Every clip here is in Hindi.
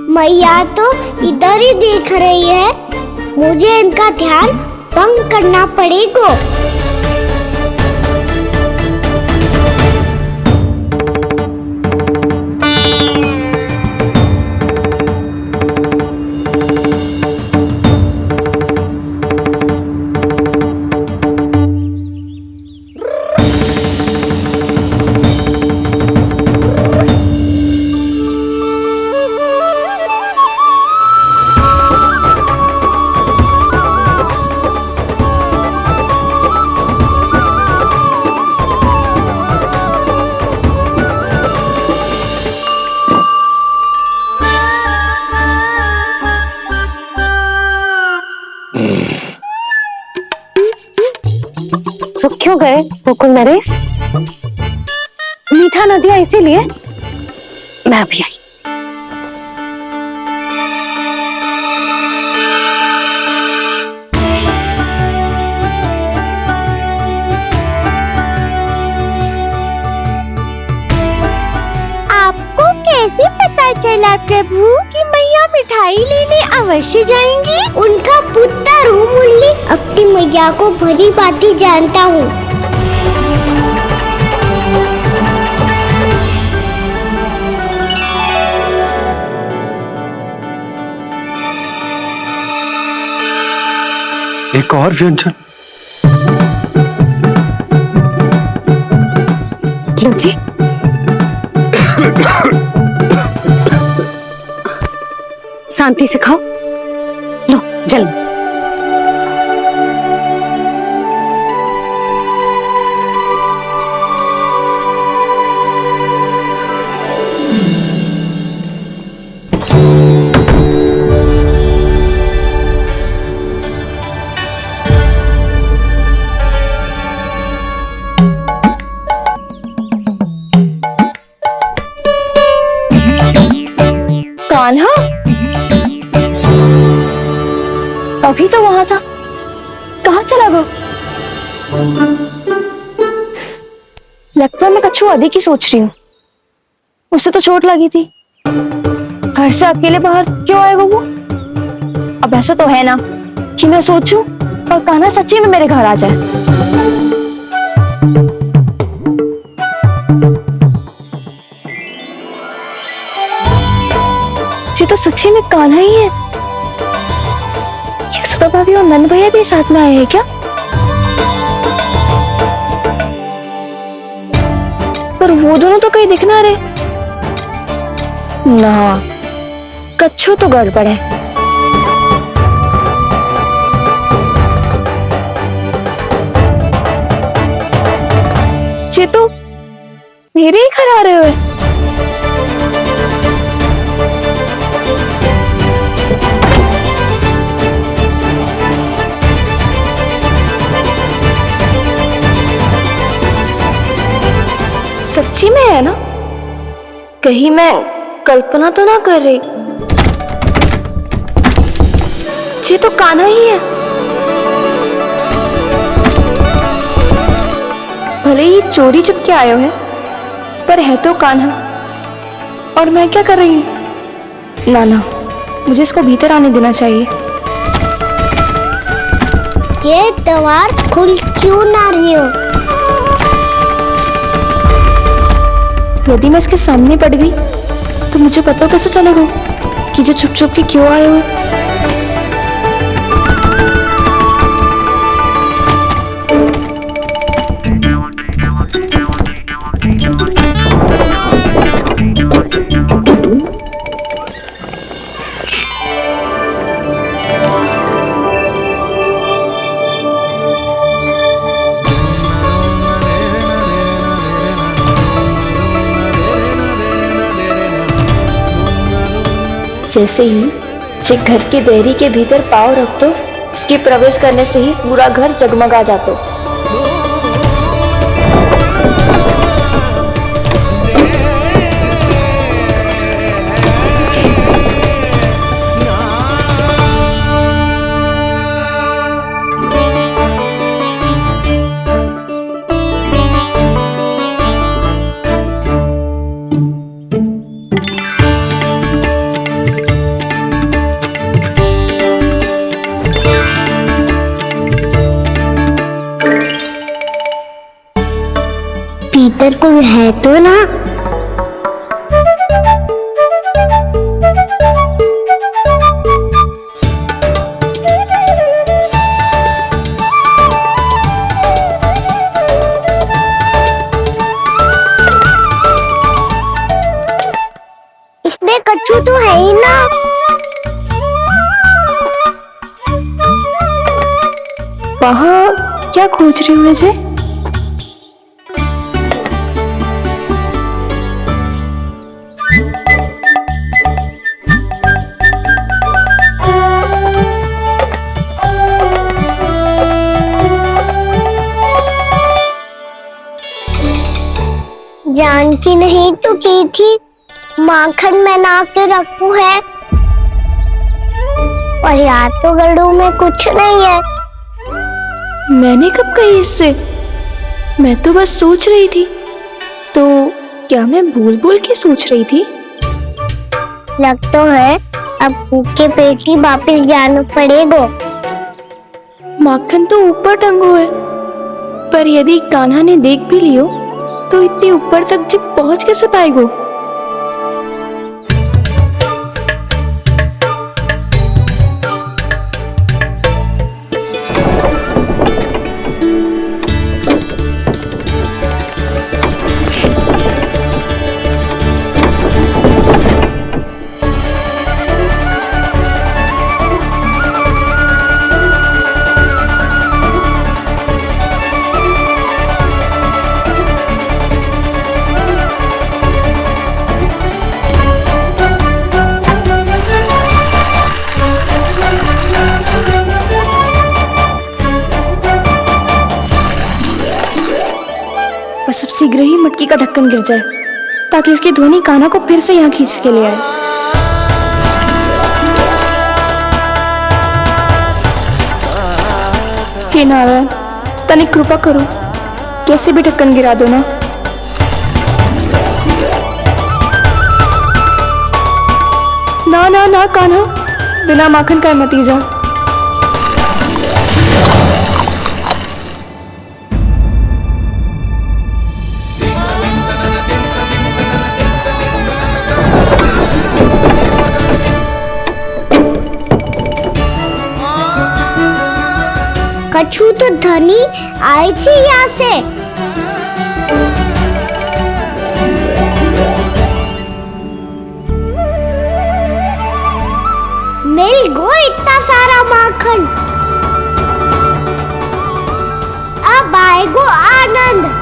मैया तो इधर ही देख रही है, मुझे इनका ध्यान भंग करना पड़ेगा। रुक क्यों गए गोकुल नरेश? मीठा न दिया इसीलिए मैं अभी आई। आपको कैसे पता चला प्रभु कि मैया मिठाई लेने अवश्य जाएंगी? उनका पुत्र हूँ मुरली, अपनी मैया को भली भांति जानता हूँ। एक और व्यंजन। लो जी। शांति से खाओ, लो जल। कान्हा अभी तो वहां था, कहाँ चला गया? लगता है मैं कछु अधिक ही सोच रही हूँ। उसे तो चोट लगी थी, घर से अकेले बाहर क्यों आएगा वो? अब ऐसा तो है ना कि मैं सोचूं और कान्हा सच्ची में मेरे घर आ जाए। ये तो सच्ची में कान्हा ही है। यशोदा भाभी और नंद भैया भी साथ में आए हैं क्या? पर वो दोनों तो कहीं दिख ना रहे। ना, कच्छु तो गड़बड़ है। ये तो मेरे ही घर आ रहे हो। सच्ची में है ना? कहीं मैं कल्पना तो ना कर रही? ये तो कान्हा ही है। भले ही चोरी चुपके आए हो है, पर है तो कान्हा। और मैं क्या कर रही हूँ? ना ना, मुझे इसको भीतर आने देना चाहिए। ये द्वार खुल क्यों ना रही हो? यदि मैं इसके सामने पड़ गई तो मुझे पता कैसे चलेगा कि ये चुप चुप के क्यों आए हुए? जैसे ही जे घर की देहरी के भीतर पाँव रख दो, इसके प्रवेश करने से ही पूरा घर जगमगा जातो। अंदर कोई है तो ना। इसमें कच्छू तो है ही ना। वहाँ क्या खोज रही हूँ वैसे? जानकी नहीं तो की थी माखन में ला के रखू है, और याद तो गड्ढू में कुछ नहीं है। मैंने कब कही इससे? मैं तो बस सोच रही थी। तो क्या मैं भूल भूल के सोच रही थी? लग तो है अब भूखे पेट ही वापिस जाना पड़ेगा। माखन तो ऊपर टंगो है, पर यदि कान्हा ने देख भी लियो तो इतनी ऊपर तक जब पहुंच कैसे पाएगो? बस अब शीघ्र ही मटकी का ढक्कन गिर जाए ताकि उसकी ध्वनि कान्हा को फिर से यहाँ खींच के ले आए। हे नारायण, तनिक कृपा करो, कैसे भी ढक्कन गिरा दो ना। ना ना ना कान्हा, बिना माखन का मत ही जा। कच्छू तो धनी आई थी यहाँ से। मिल गो इतना सारा माखन, अब आएगो आनंद।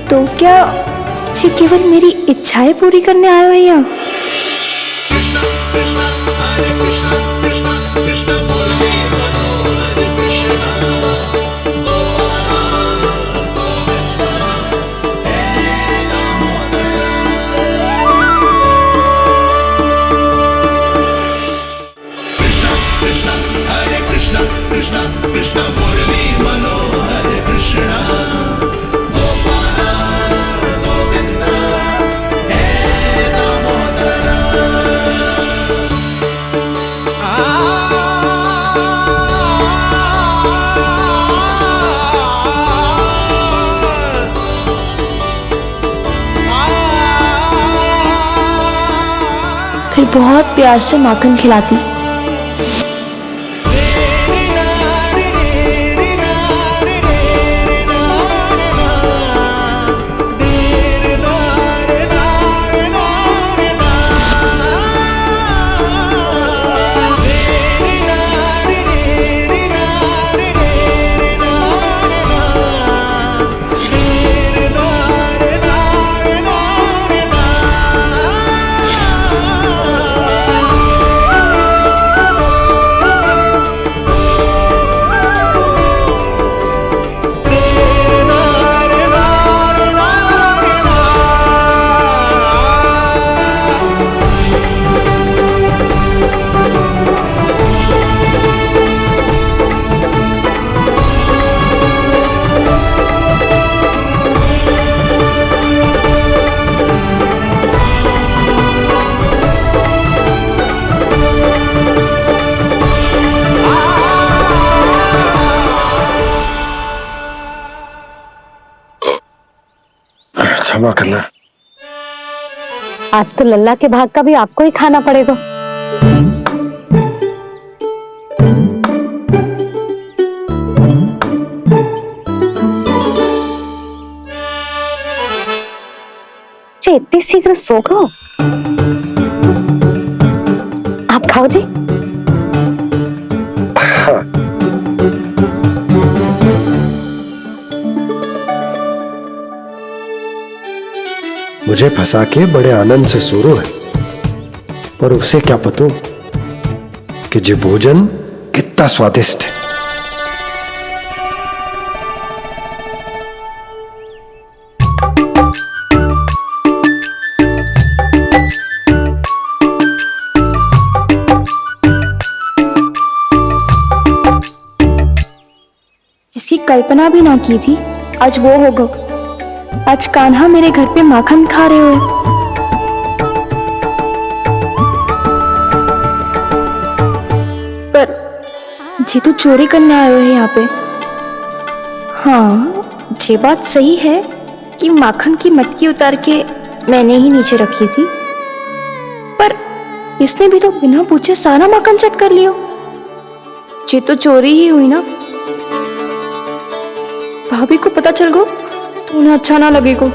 तो क्या ये केवल मेरी इच्छाएं पूरी करने आए हो यहाँ? फिर बहुत प्यार से माखन खिलाती। क्षमा करना। आज तो लल्ला के भाग का भी आपको ही खाना पड़ेगा। इतनी शीघ्र सो गो? आप खाओ जी। हाँ। मुझे फंसा के बड़े आनंद से सो रहा है, पर उसे क्या पता कि ये भोजन कितना स्वादिष्ट है। जिसकी कल्पना भी ना की थी, आज वो होगा। आज कान्हा मेरे घर पे माखन खा रहे हो। पर ये तो चोरी करने आए हो यहाँ पे। हाँ, ये बात सही है कि माखन की मटकी उतार के मैंने ही नीचे रखी थी, पर इसने भी तो बिना पूछे सारा माखन चट कर लिया। ये तो चोरी ही हुई ना। भाभी को पता चल गो तो उन्हें अच्छा ना लगेगा।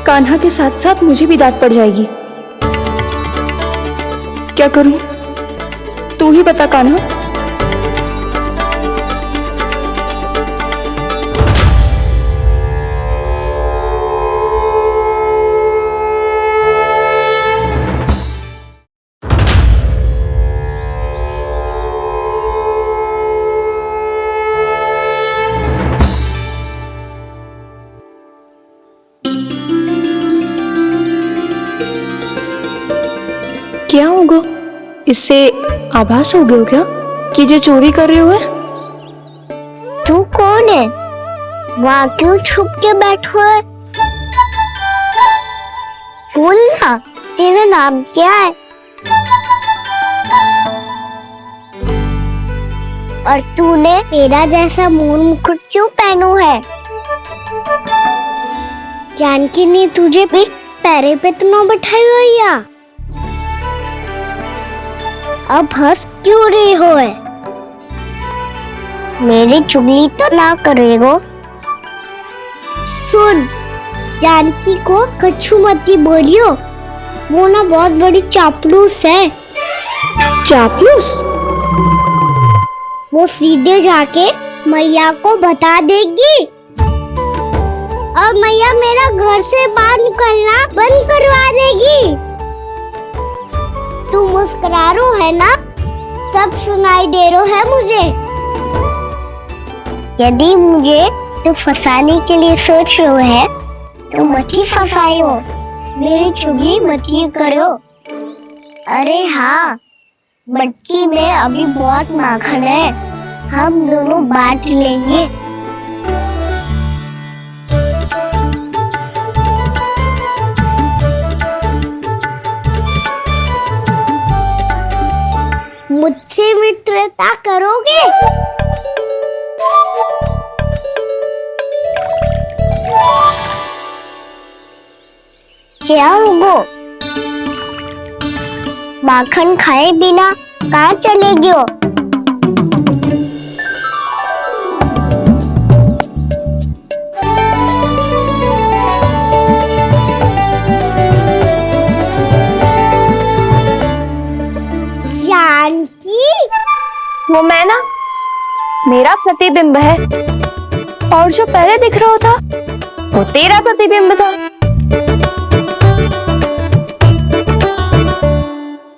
कान्हा के साथ साथ मुझे भी डांट पड़ जाएगी। क्या करूं? तू ही बता कान्हा। क्या होगा? इससे आभास हो गया क्या कि ये चोरी कर रहे हो? तू कौन है? वहाँ क्यों छुप के बैठो है? बोल ना, तेरा नाम क्या है? और तूने मेरा जैसा मोर मुकुट क्यों पहनो है? जानकी ने तुझे भी पैरे पे तो ना बैठाई हुई है। अब हंस क्यों रही हो है? मेरी चुगली तो ना करेगो। सुन, जानकी को कछु मती बोलियो, वो ना बहुत बड़ी चापलूस है। चापलूस? वो सीधे जाके मैया को बता देगी और मैया मेरा घर से बाहर निकलना बंद करवा देगी। तू मुस्कुरा रो है ना? सब सुनाई दे रो है मुझे। यदि मुझे तू फंसाने के लिए सोच रहे है तो मत ही फंसायो, मेरी चुगली मत ही करो। अरे हाँ, मटकी में अभी बहुत माखन है, हम दोनों बांट लेंगे। मुझसे मित्रता करोगे? क्या होगा? माखन खाए बिना कहाँ चलेगी हो? जानकी, वो मैं ना, मेरा प्रतिबिंब है, और जो पहले दिख रहा था वो तेरा प्रतिबिंब था।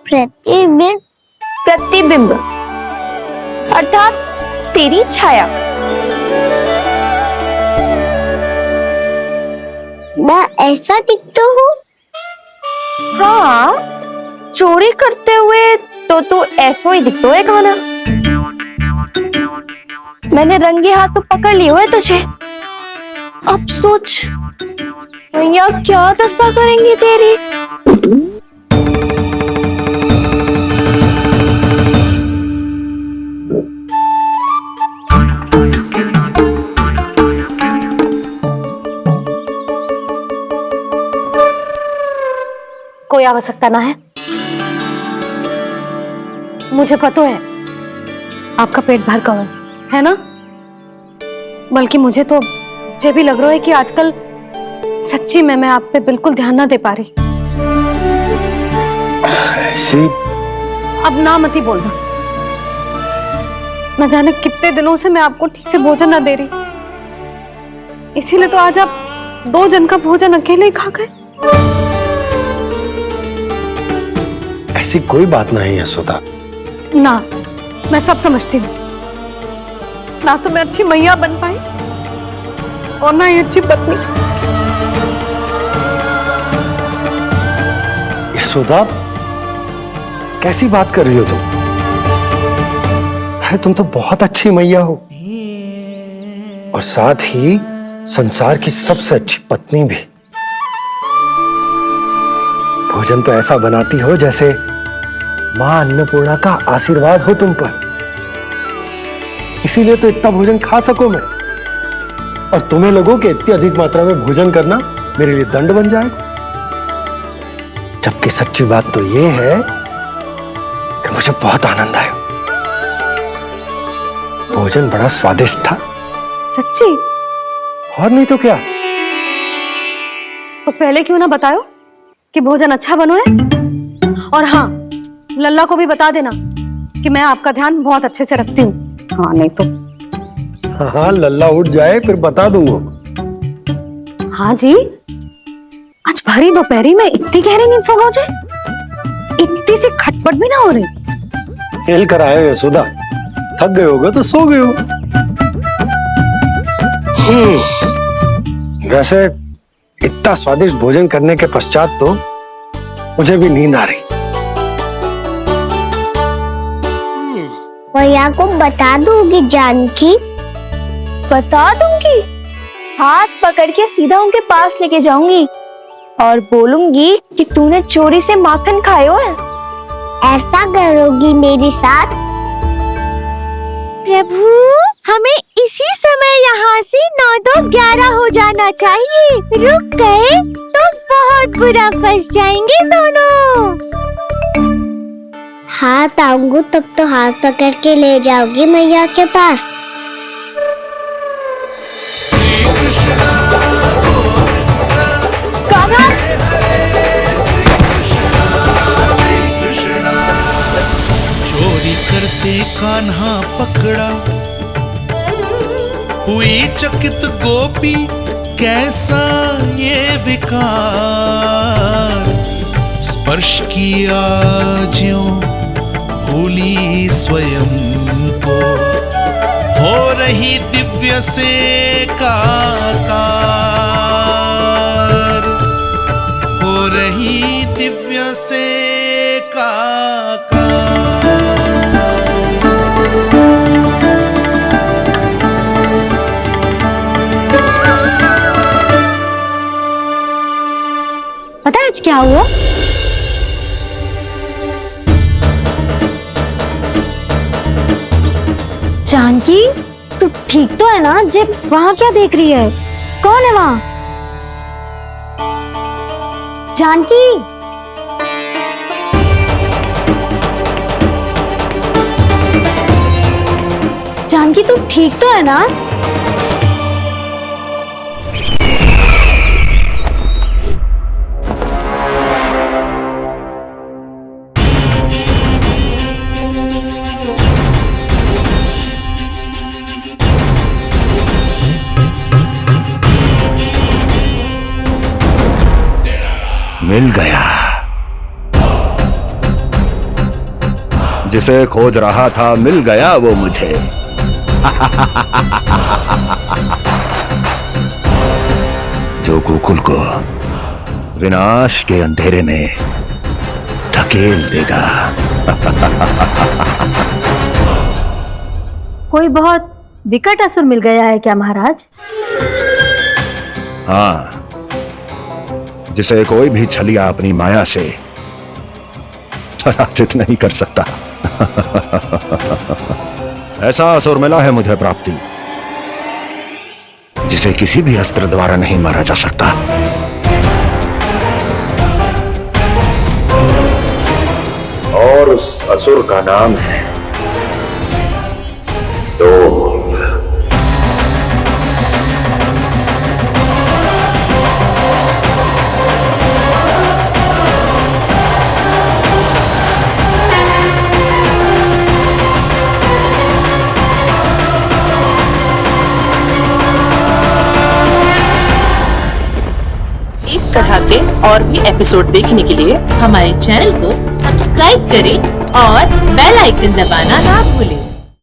प्रतिबिंब? प्रतिबिंब अर्थात तेरी छाया। मैं ऐसा दिखता हूँ? हाँ, चोरी करते हुए तो तू ऐसा ही दिखता है कान्हा। मैंने रंगे हाथ तो पकड़ लियो है तुझे। अब सोच भैया क्या दशा करेंगी तेरी। आवश्यकता ना है। मुझे पता है आपका पेट भर का है ना। बल्कि मुझे तो ये भी लग रहा है कि आजकल सच्ची में मैं आप पे बिल्कुल ध्यान ना दे पा रही। ऐसी अब ना मत ही बोलना। न जाने कितने दिनों से मैं आपको ठीक से भोजन ना दे रही, इसीलिए तो आज आप 2 जन का भोजन अकेले ही खा गए। ऐसी कोई बात नहीं यशोदा। ना, मैं सब समझती हूँ। ना तो मैं अच्छी मैया बन पाई और ना ही अच्छी पत्नी। यशोदा, कैसी बात कर रही हो तुम? अरे तुम तो बहुत अच्छी मैया हो और साथ ही संसार की सबसे अच्छी पत्नी भी। भोजन तो ऐसा बनाती हो जैसे मां अन्नपूर्णा का आशीर्वाद हो तुम पर। इसीलिए तो इतना भोजन खा सको मैं, और तुम्हें लोगों के इतनी अधिक मात्रा में भोजन करना मेरे लिए दंड बन जाएगा। जबकि सच्ची बात तो ये है कि मुझे बहुत आनंद आया। भोजन बड़ा स्वादिष्ट था। सच्ची? और नहीं तो क्या। तो पहले क्यों ना बताओ कि भोजन अच्छा बनो है। और हाँ, लल्ला को भी बता देना कि मैं आपका ध्यान बहुत अच्छे से रखती हूँ। हाँ नहीं तो। हाँ, लल्ला उठ जाए फिर बता दूंगा। हाँ जी, आज भरी दोपहरी में इतनी गहरी नींद सो गए? इतनी सी खटपट भी ना हो रही? खेल कर आए हो यशोदा, थक गए होगे तो सो गए हो। वैसे इतना स्वादिष्ट भोजन करने के पश्चात तो मुझे भी नींद आ रही। भैया को बता दूंगी जानकी। बता दूंगी? हाथ पकड़ के सीधा उनके पास लेके जाऊंगी और बोलूंगी कि तूने चोरी से माखन खायो है। ऐसा करोगी मेरे साथ? प्रभु, हमें इसी समय यहाँ से 9-2-11 हो जाना चाहिए। रुक गए तो बहुत बुरा फंस जाएंगे दोनों। हाथ आऊंगी तब तो हाथ पकड़ के ले जाओगी मैया के पास। चोरी करते कान्हा पकड़ा, हुई चकित गोपी कैसा ये विकार। स्पर्श किया ज्यों भूली स्वयं को, हो रही दिव्य से काकार, हो रही दिव्य से काकार। पता है आज क्या हुआ? जानकी, तू ठीक तो है ना? जे वहां क्या देख रही है? कौन है वहां? जानकी, जानकी तू ठीक तो है ना? मिल गया। जिसे खोज रहा था मिल गया वो मुझे। जो गोकुल को विनाश के अंधेरे में धकेल देगा। कोई बहुत विकट असुर मिल गया है क्या महाराज? हाँ, जिसे कोई भी छलिया अपनी माया से पराजित नहीं कर सकता। ऐसा असुर मिला है मुझे प्राप्ति, जिसे किसी भी अस्त्र द्वारा नहीं मारा जा सकता। और उस असुर का नाम है डोल। इस तरह के और भी एपिसोड देखने के लिए हमारे चैनल को सब्सक्राइब करें और बेल आइकन दबाना ना भूलें।